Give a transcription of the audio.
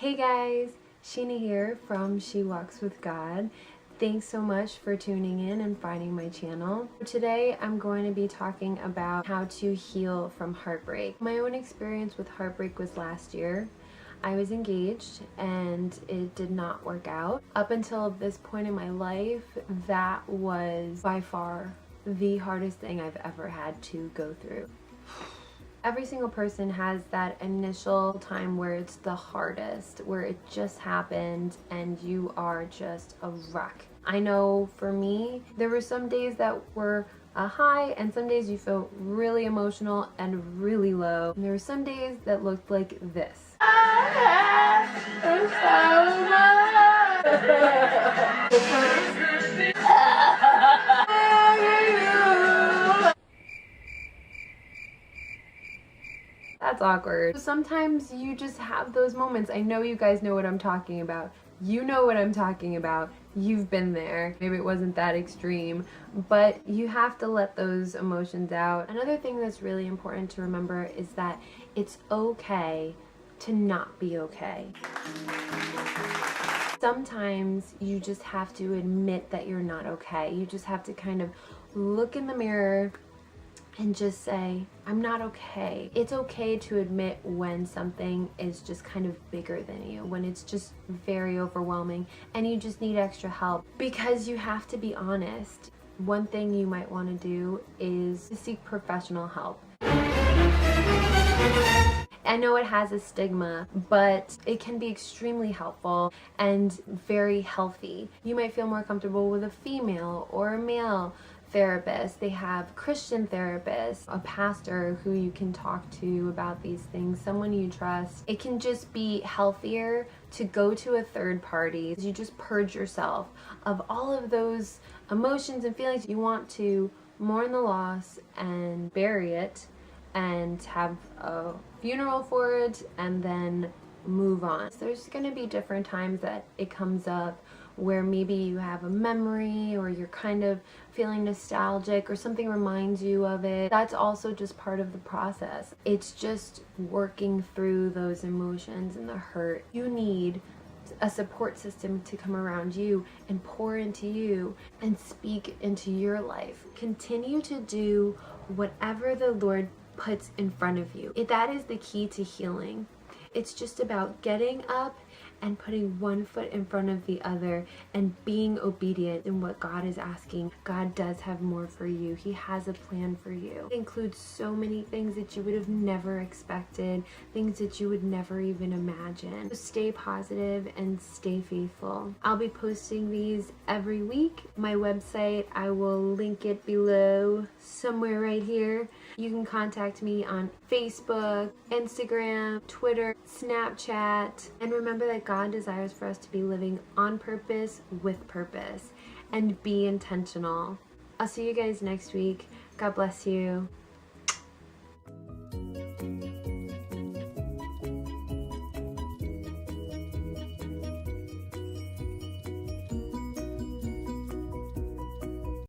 Hey guys, Sheena here from She Walks with God. Thanks so much for tuning in and finding my channel. Today I'm going to be talking about how to heal from heartbreak. My own experience with heartbreak was last year. I was engaged and it did not work out. Up until this point in my life, that was by far the hardest thing I've ever had to go through. Every single person has that initial time where it's the hardest, where it just happened and you are just a wreck. I know for me, there were some days that were a high and some days you feel really emotional and really low. And there were some days that looked like this. That's awkward. Sometimes you just have those moments. I know you guys know what I'm talking about. You know what I'm talking about. You've been there. Maybe it wasn't that extreme, but you have to let those emotions out. Another thing that's really important to remember is that it's okay to not be okay. Sometimes you just have to admit that you're not okay. You just have to kind of look in the mirror and just say, I'm not okay. It's okay to admit when something is just kind of bigger than you, when it's just very overwhelming and you just need extra help, because you have to be honest. One thing you might want to do is to seek professional help. I know it has a stigma, but it can be extremely helpful and very healthy. You might feel more comfortable with a female or a male therapist. They have Christian therapists, a pastor who you can talk to about these things, someone you trust. It can just be healthier to go to a third party. You just purge yourself of all of those emotions and feelings. You want to mourn the loss and bury it and have a funeral for it and then move on. So there's going to be different times that it comes up where maybe you have a memory or you're kind of feeling nostalgic or something reminds you of it. That's also just part of the process. It's just working through those emotions and the hurt. You need a support system to come around you and pour into you and speak into your life. Continue to do whatever the Lord puts in front of you. That is the key to healing. It's just about getting up and putting one foot in front of the other and being obedient in what God is asking. God does have more for you. He has a plan for you. It includes so many things that you would have never expected, things that you would never even imagine. So stay positive and stay faithful. I'll be posting these every week. My website, I will link it below somewhere right here. You can contact me on Facebook, Instagram, Twitter, Snapchat, and remember that God desires for us to be living on purpose, with purpose, and be intentional. I'll see you guys next week. God bless you.